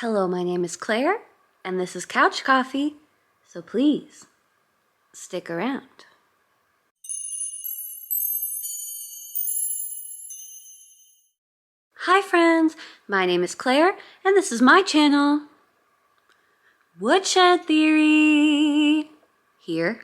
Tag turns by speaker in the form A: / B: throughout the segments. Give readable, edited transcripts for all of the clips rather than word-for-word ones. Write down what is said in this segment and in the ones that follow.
A: Hello, my name is Claire, and this is Couch Coffee, so please stick around. Hi friends, my name is Claire, and this is my channel, Woodshed Theory. Here,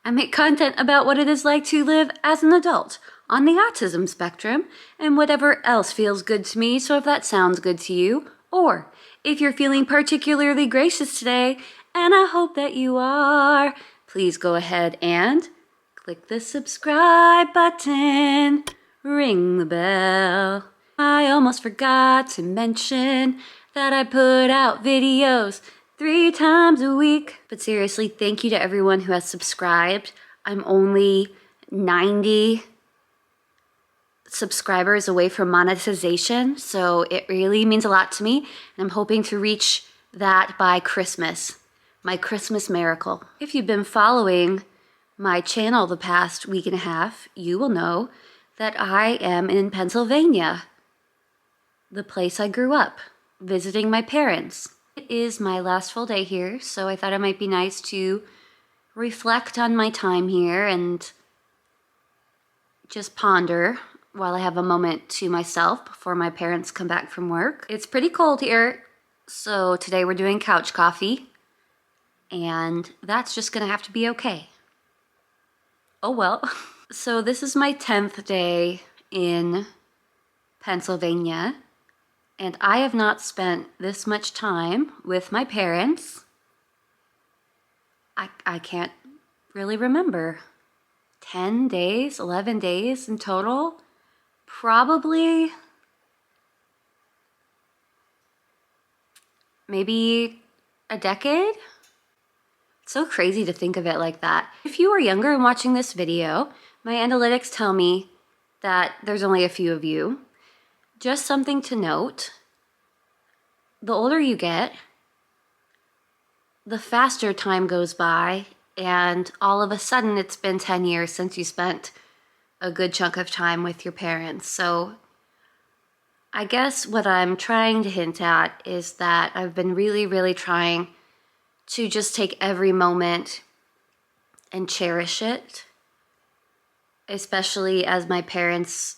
A: I make content about what it is like to live as an adult on the autism spectrum and whatever else feels good to me, so if that sounds good to you, or if you're feeling particularly gracious today, and I hope that you are, please go ahead and click the subscribe button, ring the bell. I almost forgot to mention that I put out videos 3 times a week. But seriously, thank you to everyone who has subscribed. I'm only 90 subscribers away from monetization, so it really means a lot to me, and I'm hoping to reach that by Christmas, my Christmas miracle. If you've been following my channel the past week and a half, you will know that I am in Pennsylvania, the place I grew up, visiting my parents. It is my last full day here, so I thought it might be nice to reflect on my time here and just ponder while I have a moment to myself before my parents come back from work. It's pretty cold here, so today we're doing couch coffee, and that's just gonna have to be okay. Oh well. So this is my 10th day in Pennsylvania, and I have not spent this much time with my parents. I can't really remember. 10 days, 11 days in total? Probably maybe a decade? It's so crazy to think of it like that. If you are younger and watching this video, my analytics tell me that there's only a few of you. Just something to note, the older you get, the faster time goes by, and all of a sudden it's been 10 years since you spent a good chunk of time with your parents. So I guess what I'm trying to hint at is that I've been really trying to just take every moment and cherish it, especially as my parents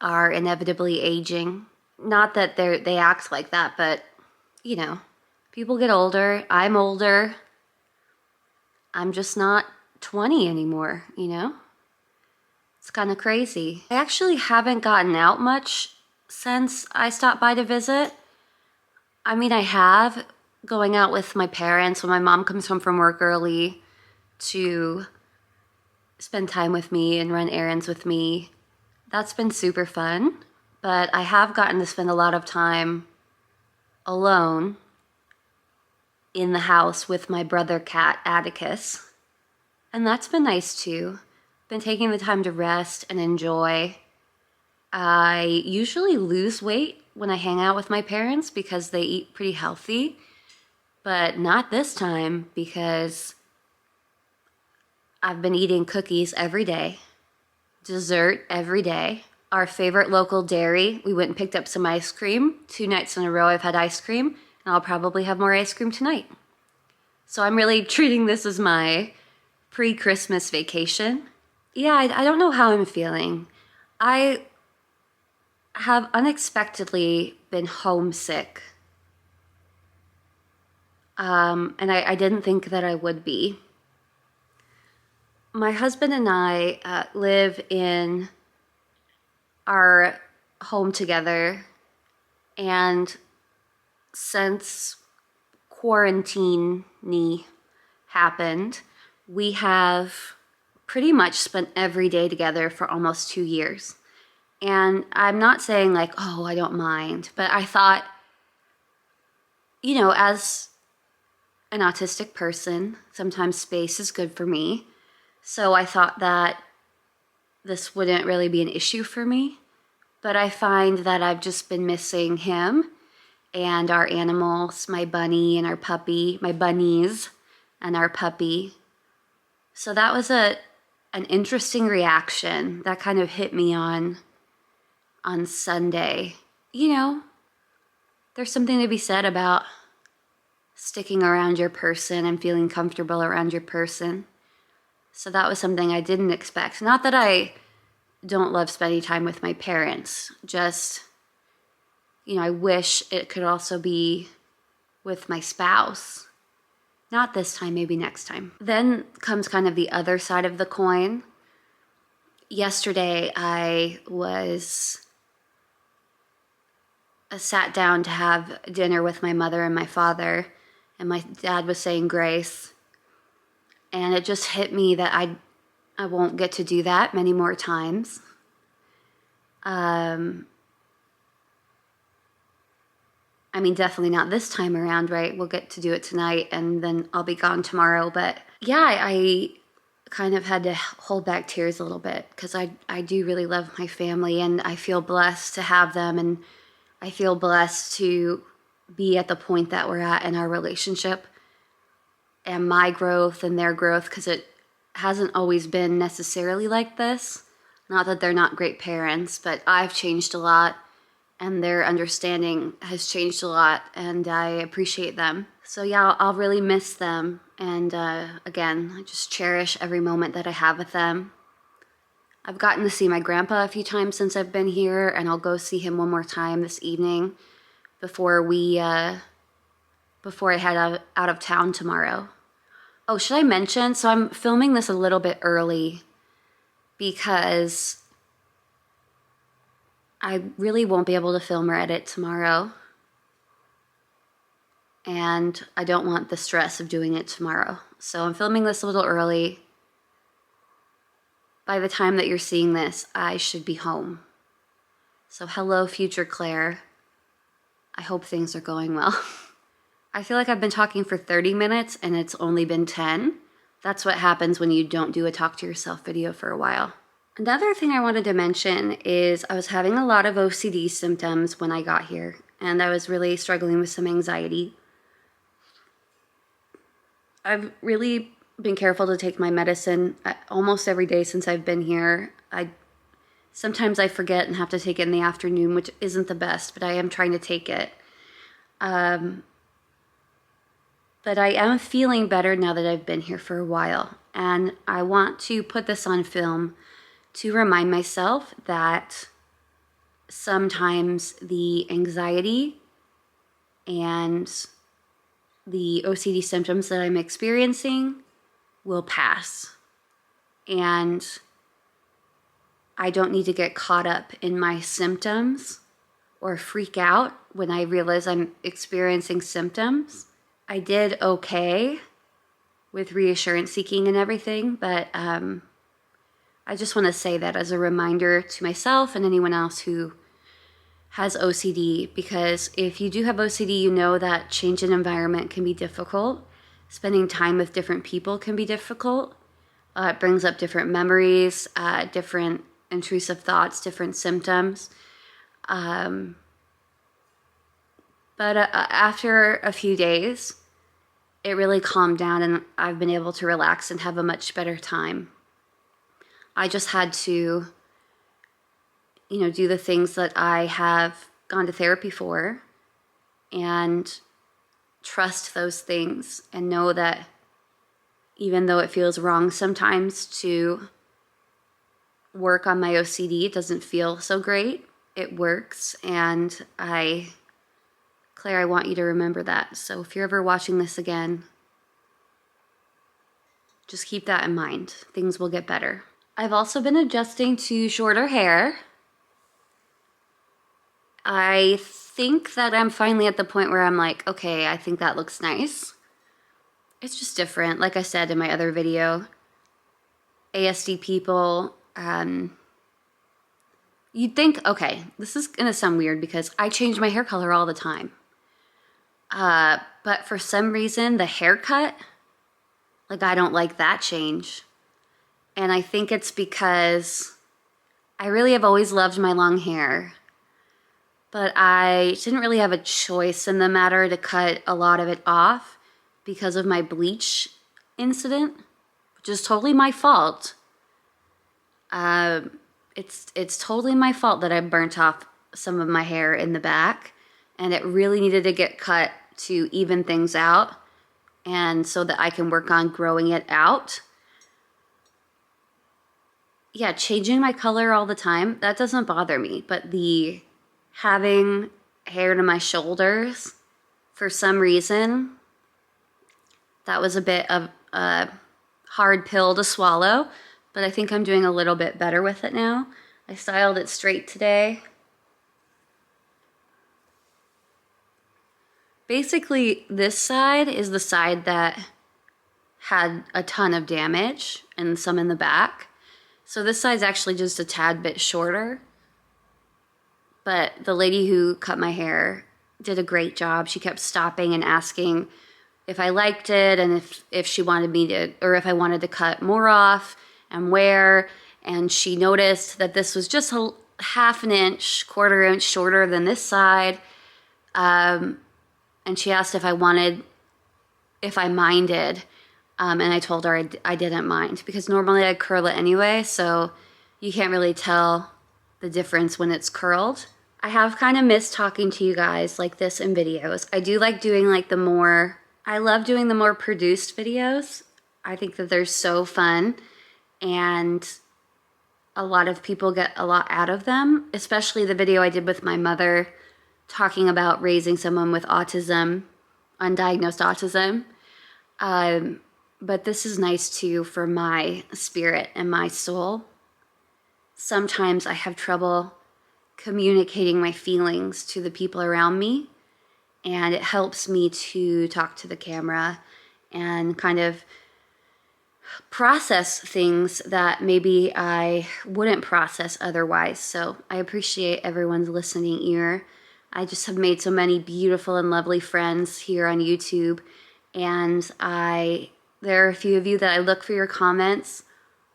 A: are inevitably aging. Not that they act like that, but you know, people get older. I'm older. I'm just not 20 anymore, you know? It's kind of crazy. I actually haven't gotten out much since I stopped by to visit. I mean, I have, going out with my parents when my mom comes home from work early to spend time with me and run errands with me. That's been super fun, but I have gotten to spend a lot of time alone in the house with my brother cat, Atticus, and that's been nice too. Been taking the time to rest and enjoy. I usually lose weight when I hang out with my parents because they eat pretty healthy, but not this time because I've been eating cookies every day, dessert every day. Our favorite local dairy, we went and picked up some ice cream. 2 nights in a row I've had ice cream, and I'll probably have more ice cream tonight. So I'm really treating this as my pre-Christmas vacation. Yeah, I don't know how I'm feeling. I have unexpectedly been homesick. And I didn't think that I would be. My husband and I live in our home together, and since quarantine happened, we have pretty much spent every day together for almost 2 years. And I'm not saying like, oh, I don't mind, but I thought, you know, as an autistic person, sometimes space is good for me. So I thought that this wouldn't really be an issue for me. But I find that I've just been missing him and our animals, my bunny and our puppy, my bunnies and our puppy. So that was an interesting reaction that kind of hit me on Sunday. You know, there's something to be said about sticking around your person and feeling comfortable around your person. So that was something I didn't expect. Not that I don't love spending time with my parents, just, I wish it could also be with my spouse. Not this time, maybe next time. Then comes kind of the other side of the coin. Yesterday, I sat down to have dinner with my mother and my father, and my dad was saying grace. And it just hit me that I won't get to do that many more times. Definitely not this time around, right? We'll get to do it tonight and then I'll be gone tomorrow. But yeah, I kind of had to hold back tears a little bit because I do really love my family and I feel blessed to have them, and I feel blessed to be at the point that we're at in our relationship and my growth and their growth, because it hasn't always been necessarily like this. Not that they're not great parents, but I've changed a lot and their understanding has changed a lot, and I appreciate them. So yeah, I'll really miss them. And again, I just cherish every moment that I have with them. I've gotten to see my grandpa a few times since I've been here, and I'll go see him one more time this evening before I head out of town tomorrow. Oh, should I mention? So I'm filming this a little bit early because I really won't be able to film or edit tomorrow. And I don't want the stress of doing it tomorrow. So I'm filming this a little early. By the time that you're seeing this, I should be home. So hello, future Claire. I hope things are going well. I feel like I've been talking for 30 minutes and it's only been 10. That's what happens when you don't do a talk to yourself video for a while. Another thing I wanted to mention is I was having a lot of OCD symptoms when I got here, and I was really struggling with some anxiety. I've really been careful to take my medicine almost every day since I've been here. Sometimes I forget and have to take it in the afternoon, which isn't the best, but I am trying to take it. But I am feeling better now that I've been here for a while, and I want to put this on film to remind myself that sometimes the anxiety and the OCD symptoms that I'm experiencing will pass. And I don't need to get caught up in my symptoms or freak out when I realize I'm experiencing symptoms. I did okay with reassurance seeking and everything, but I just want to say that as a reminder to myself and anyone else who has OCD, because if you do have OCD, you know that change in environment can be difficult. Spending time with different people can be difficult. It brings up different memories, different intrusive thoughts, different symptoms. But after a few days, it really calmed down and I've been able to relax and have a much better time. I just had to, do the things that I have gone to therapy for and trust those things and know that even though it feels wrong sometimes to work on my OCD, it doesn't feel so great. It works. And Claire, I want you to remember that. So if you're ever watching this again, just keep that in mind. Things will get better. I've also been adjusting to shorter hair. I think that I'm finally at the point where I'm like, okay, I think that looks nice. It's just different. Like I said in my other video, ASD people, you'd think, okay, this is gonna sound weird because I change my hair color all the time. But for some reason, the haircut, I don't like that change. And I think it's because I really have always loved my long hair, but I didn't really have a choice in the matter to cut a lot of it off because of my bleach incident, which is totally my fault. It's totally my fault that I burnt off some of my hair in the back and it really needed to get cut to even things out and so that I can work on growing it out. Yeah, changing my color all the time, that doesn't bother me, but the having hair to my shoulders, for some reason, that was a bit of a hard pill to swallow, but I think I'm doing a little bit better with it now. I styled it straight today. Basically, this side is the side that had a ton of damage and some in the back. So this side's actually just a tad bit shorter. But the lady who cut my hair did a great job. She kept stopping and asking if I liked it and if she wanted me to, or if I wanted to cut more off and where. And she noticed that this was just a half an inch, quarter inch shorter than this side. And she asked if I minded. And I told her I didn't mind, because normally I curl it anyway, so you can't really tell the difference when it's curled. I have kind of missed talking to you guys like this in videos. I do like doing like I love doing the more produced videos. I think that they're so fun, and a lot of people get a lot out of them, especially the video I did with my mother talking about raising someone with autism, undiagnosed autism. But this is nice too for my spirit and my soul. Sometimes I have trouble communicating my feelings to the people around me, and it helps me to talk to the camera and kind of process things that maybe I wouldn't process otherwise. So I appreciate everyone's listening ear. I just have made so many beautiful and lovely friends here on YouTube, and there are a few of you that I look for your comments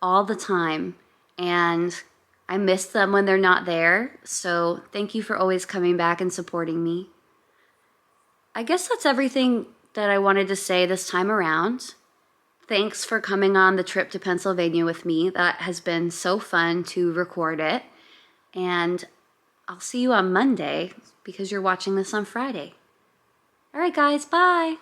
A: all the time, and I miss them when they're not there. So thank you for always coming back and supporting me. I guess that's everything that I wanted to say this time around. Thanks for coming on the trip to Pennsylvania with me. That has been so fun to record it. And I'll see you on Monday, because you're watching this on Friday. All right, guys, bye.